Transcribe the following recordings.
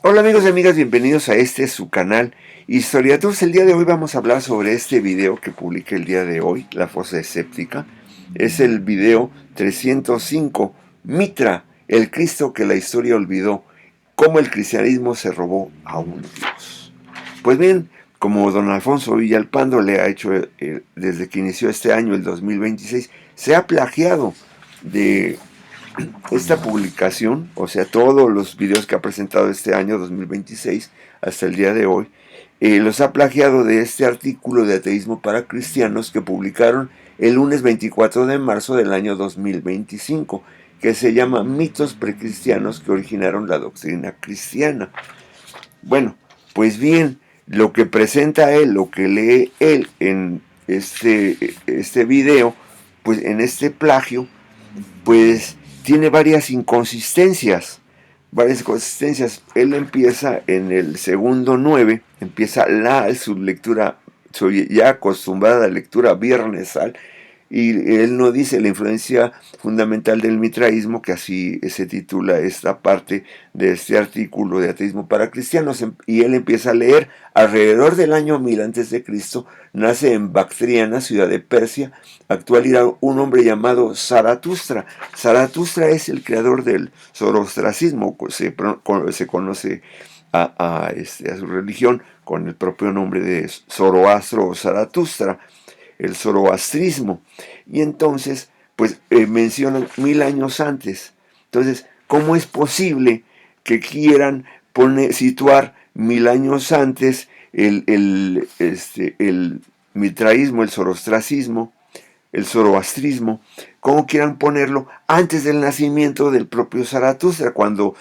Hola amigos y amigas, bienvenidos a su canal Historiatos. El día de hoy vamos a hablar sobre este video que publiqué el día de hoy, La Fosa Escéptica. Es el video 305, Mitra, el Cristo que la historia olvidó, cómo el cristianismo se robó a un Dios. Pues bien, como don Alfonso Villalpando le ha hecho desde que inició este año, el 2026, se ha plagiado de esta publicación, o sea, todos los videos que ha presentado este año 2026 hasta el día de hoy, los ha plagiado de este artículo de Ateísmo para Cristianos que publicaron el lunes 24 de marzo del año 2025, que se llama Mitos precristianos que originaron la doctrina cristiana. Bueno, pues bien, lo que presenta él, lo que lee él en este video, pues en este plagio, pues tiene varias inconsistencias. Él empieza en el segundo 9, empieza su lectura, ya acostumbrada a la lectura viernesal, y él no dice la influencia fundamental del mitraísmo, que así se titula esta parte de este artículo de Ateísmo para Cristianos, y él empieza a leer alrededor del año 1000 a.C., nace en Bactriana, ciudad de Persia, actualidad, un hombre llamado Zaratustra. Zaratustra es el creador del zoroastrianismo, se conoce a su religión con el propio nombre de Zoroastro o Zaratustra, el zoroastrismo. Y entonces, pues mencionan 1000 años antes. Entonces, ¿cómo es posible que quieran situar 1000 años antes el mitraísmo, el zoroastrianismo, el zoroastrismo? ¿Cómo quieran ponerlo antes del nacimiento del propio Zaratustra, cuando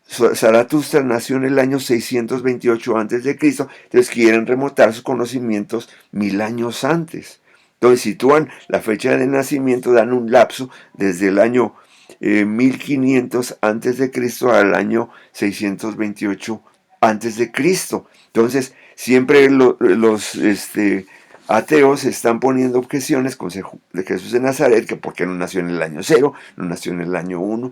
Zaratustra nació en el año 628 a.C.? Entonces quieren remontar sus conocimientos 1000 años antes. Entonces sitúan la fecha de nacimiento, dan un lapso desde el año 1500 a.C. al año 628 a.C. Entonces siempre los ateos están poniendo objeciones con Jesús de Nazaret, que porque no nació en el año 0, no nació en el año 1,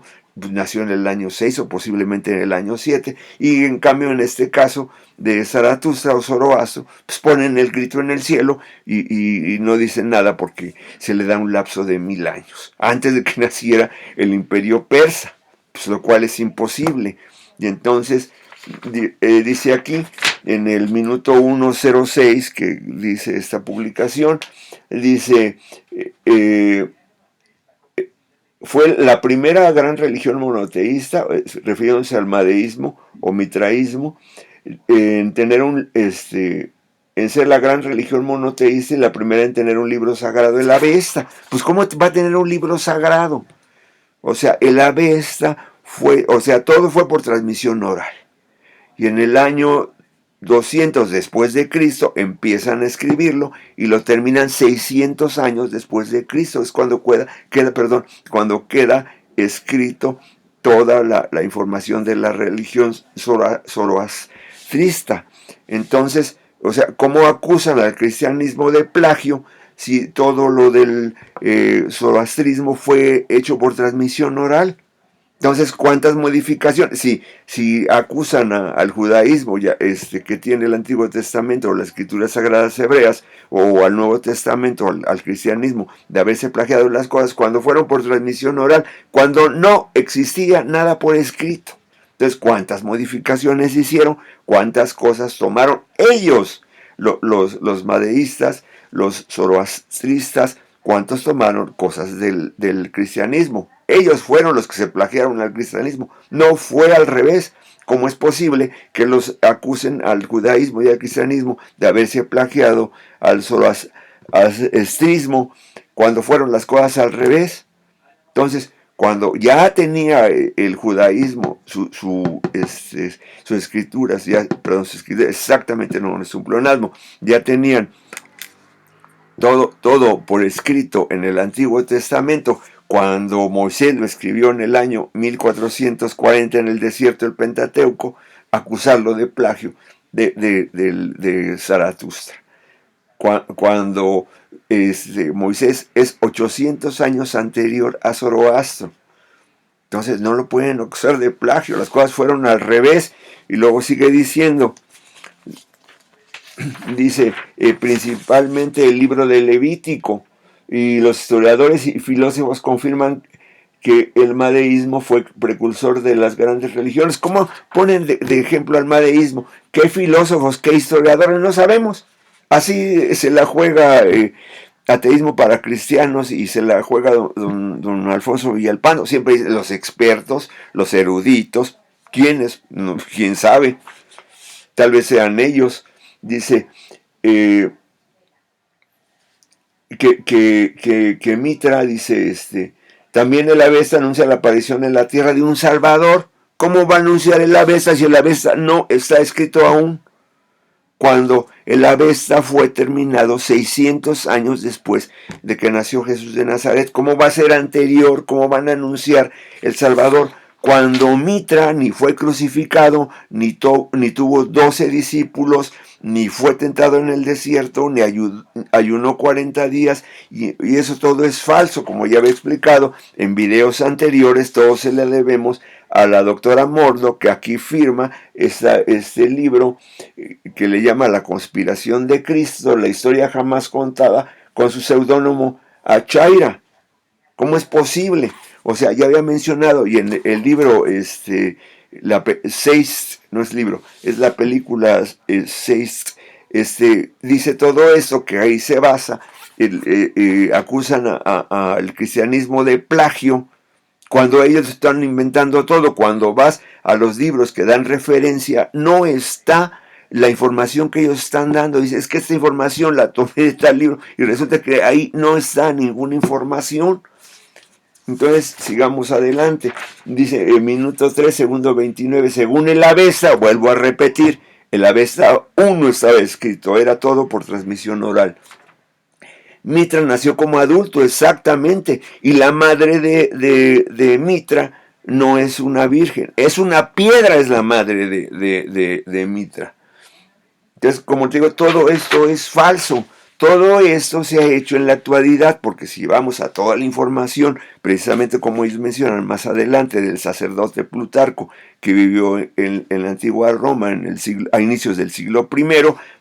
nació en el año 6 o posiblemente en el año 7, y en cambio en este caso de Zaratustra o Zoroastro, pues ponen el grito en el cielo y no dicen nada porque se le da un lapso de 1000 años, antes de que naciera el imperio persa, pues lo cual es imposible. Y entonces dice aquí, en el minuto 1:06 que dice esta publicación, dice, fue la primera gran religión monoteísta, refiriéndose al madeísmo o mitraísmo, en tener en ser la gran religión monoteísta y la primera en tener un libro sagrado, el Avesta. Pues ¿cómo va a tener un libro sagrado? O sea, el Avesta fue, o sea, todo fue por transmisión oral. Y en el año 200 después de Cristo empiezan a escribirlo y lo terminan 600 años después de Cristo. Es cuando cuando queda escrito toda la información de la religión zoroastrista. Entonces, o sea, ¿cómo acusan al cristianismo de plagio si todo lo del zoroastrismo fue hecho por transmisión oral? Entonces, ¿cuántas modificaciones? Si acusan al judaísmo que tiene el Antiguo Testamento o las Escrituras Sagradas Hebreas, o al Nuevo Testamento, al cristianismo, de haberse plagiado las cosas cuando fueron por transmisión oral, cuando no existía nada por escrito. Entonces, ¿cuántas modificaciones hicieron? ¿Cuántas cosas tomaron ellos, los madeístas, los zoroastristas? ¿Cuántos tomaron cosas del cristianismo? Ellos fueron los que se plagiaron al cristianismo. No fue al revés. ¿Cómo es posible que los acusen al judaísmo y al cristianismo de haberse plagiado al zoroastrismo cuando fueron las cosas al revés? Entonces, cuando ya tenía el judaísmo sus escrituras, exactamente, no es un pleonasmo, ya tenían todo por escrito en el Antiguo Testamento, cuando Moisés lo escribió en el año 1440 en el desierto del Pentateuco, acusarlo de plagio de Zaratustra. Cuando Moisés es 800 años anterior a Zoroastro. Entonces no lo pueden acusar de plagio, las cosas fueron al revés. Y luego sigue diciendo, dice, principalmente el libro de Levítico, y los historiadores y filósofos confirman que el madeísmo fue precursor de las grandes religiones. ¿Cómo ponen de ejemplo al madeísmo? ¿Qué filósofos, qué historiadores? No sabemos. Así se la juega ateísmo para cristianos y se la juega don Alfonso Villalpando. Siempre dice los expertos, los eruditos. ¿Quiénes? No, ¿quién sabe? Tal vez sean ellos. Dice que Mitra, dice, también el Avesta anuncia la aparición en la tierra de un Salvador. ¿Cómo va a anunciar el Avesta si el Avesta no está escrito aún? Cuando el Avesta fue terminado 600 años después de que nació Jesús de Nazaret. ¿Cómo va a ser anterior? ¿Cómo van a anunciar el Salvador? Cuando Mitra ni fue crucificado, ni tuvo 12 discípulos, ni fue tentado en el desierto, ni ayunó 40 días, y eso todo es falso, como ya había explicado en videos anteriores. Todo se le debemos a la doctora Mordo, que aquí firma este libro que le llama La conspiración de Cristo, la historia jamás contada, con su seudónimo Achaira. ¿Cómo es posible? O sea, ya había mencionado, y en el libro, no es libro, es la película 6, dice todo esto, que ahí se basa, acusan al cristianismo de plagio, cuando ellos están inventando todo. Cuando vas a los libros que dan referencia, no está la información que ellos están dando. Dice, es que esta información la tomé de tal libro, y resulta que ahí no está ninguna información. Entonces, sigamos adelante. Dice, en minuto 3, segundo 29, según el Avesta, vuelvo a repetir, el Avesta 1 estaba escrito, era todo por transmisión oral. Mitra nació como adulto, exactamente, y la madre de Mitra no es una virgen, es una piedra, es la madre de Mitra. Entonces, como te digo, todo esto es falso. Todo esto se ha hecho en la actualidad, porque si vamos a toda la información, precisamente como ellos mencionan más adelante, del sacerdote Plutarco, que vivió en la antigua Roma a inicios del siglo I,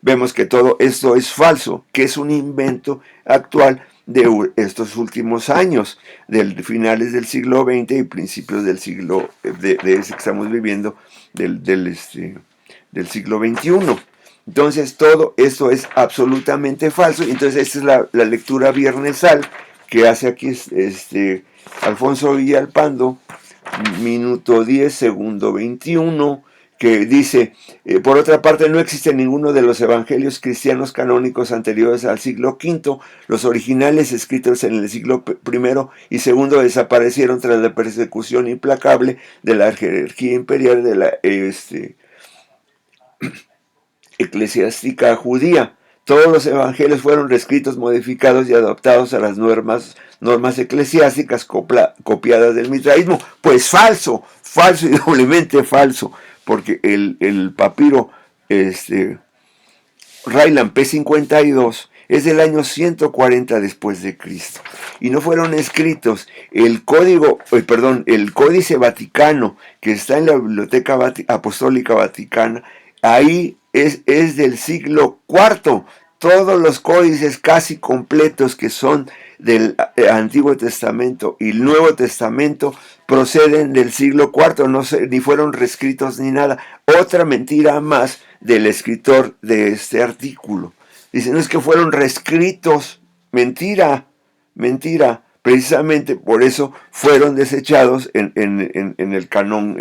vemos que todo esto es falso, que es un invento actual de estos últimos años, de finales del siglo XX y principios del siglo, de ese que estamos viviendo, del siglo XXI. Entonces todo esto es absolutamente falso. Entonces esta es la lectura viernesal que hace aquí Alfonso Villalpando, minuto 10, segundo 21, que dice, por otra parte, no existe ninguno de los evangelios cristianos canónicos anteriores al siglo V. Los originales escritos en el siglo I y II desaparecieron tras la persecución implacable de la jerarquía imperial de la eclesiástica judía. Todos los evangelios fueron reescritos, modificados y adaptados a las normas eclesiásticas copiadas del mitraísmo. Pues falso y doblemente falso, porque el papiro Raylan P52 es del año 140 después de Cristo, y no fueron escritos. El Códice Vaticano, que está en la Biblioteca Apostólica Vaticana, ahí es del siglo IV. Todos los códices casi completos que son del Antiguo Testamento y el Nuevo Testamento proceden del siglo IV, ni fueron reescritos ni nada. Otra mentira más del escritor de este artículo. Dicen, no es que fueron reescritos. Mentira. Precisamente por eso fueron desechados en el canon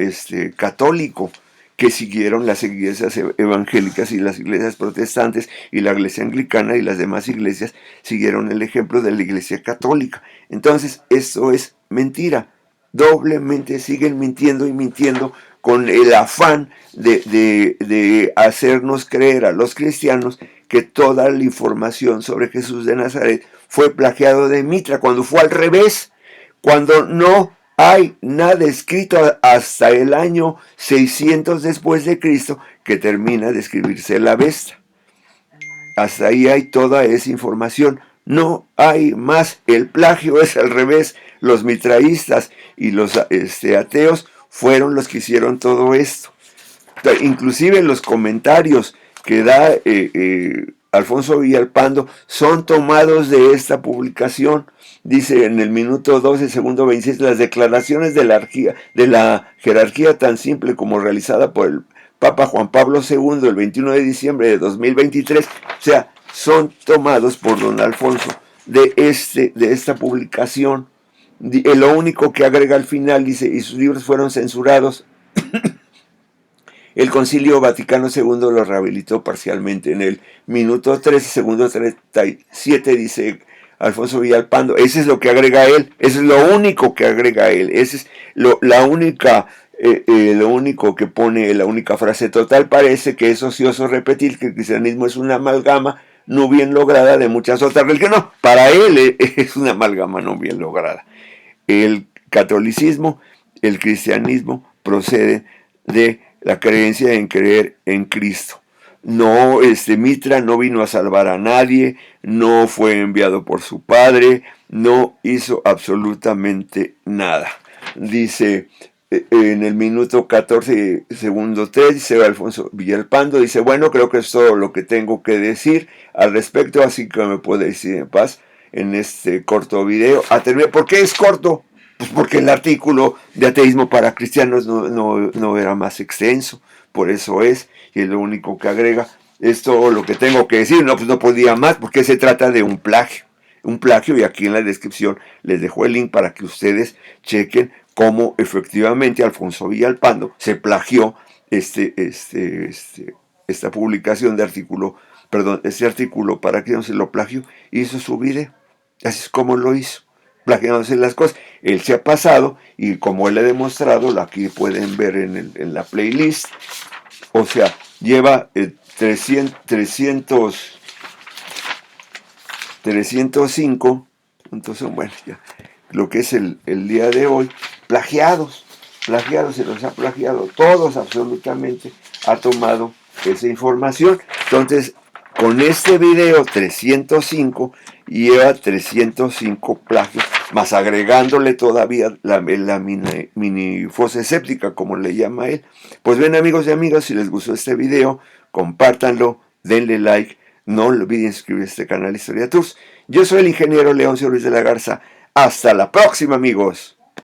católico, que siguieron las iglesias evangélicas y las iglesias protestantes y la iglesia anglicana y las demás iglesias siguieron el ejemplo de la iglesia católica. Entonces, esto es mentira. Doblemente siguen mintiendo y mintiendo con el afán de hacernos creer a los cristianos que toda la información sobre Jesús de Nazaret fue plagiado de Mitra, cuando fue al revés, cuando no hay nada escrito hasta el año 600 después de Cristo que termina de escribirse el Avesta. Hasta ahí hay toda esa información. No hay más. El plagio es al revés. Los mitraístas y los ateos fueron los que hicieron todo esto. Inclusive los comentarios que da Alfonso Villalpando son tomados de esta publicación. Dice en el minuto 12, segundo 26, las declaraciones de la jerarquía tan simple como realizada por el Papa Juan Pablo II el 21 de diciembre de 2023, o sea, son tomados por don Alfonso de esta publicación. Lo único que agrega al final, dice, y sus libros fueron censurados. El Concilio Vaticano II lo rehabilitó parcialmente. En el minuto 13, segundo 37, dice Alfonso Villalpando, ese es lo que agrega él, eso es lo único que agrega él, ese es lo único que pone, la única frase. Total, parece que es ocioso repetir que el cristianismo es una amalgama no bien lograda de muchas otras religiones. No, para él es una amalgama no bien lograda. El catolicismo, el cristianismo procede de la creencia en creer en Cristo. No, Mitra no vino a salvar a nadie, no fue enviado por su padre, no hizo absolutamente nada. Dice en el minuto 14, segundo 3, dice Alfonso Villalpando, dice, bueno, creo que es todo lo que tengo que decir al respecto, así que me podéis ir en paz en este corto video. ¿Por qué es corto? Pues porque el artículo de ateísmo para cristianos no era más extenso, por eso es, y es lo único que agrega. Es todo lo que tengo que decir, no, pues no podía más, porque se trata de un plagio, y aquí en la descripción les dejo el link para que ustedes chequen cómo efectivamente Alfonso Villalpando se plagió esta publicación de artículo, este artículo para que no se lo plagió, hizo su video, así es como lo hizo, plagiándose las cosas. Él se ha pasado y como él ha demostrado, aquí pueden ver en la playlist, o sea, lleva 305, entonces bueno, ya, lo que es el día de hoy, plagiados, se los ha plagiado, todos absolutamente, ha tomado esa información. Entonces, con este video 305, lleva 305 plagios, más agregándole todavía la mini fosa séptica, como le llama él. Pues bien, amigos y amigas, si les gustó este video, compártanlo, denle like, no olviden suscribirse a este canal Historia Tours. Yo soy el ingeniero Leoncio Ruiz de la Garza. Hasta la próxima, amigos.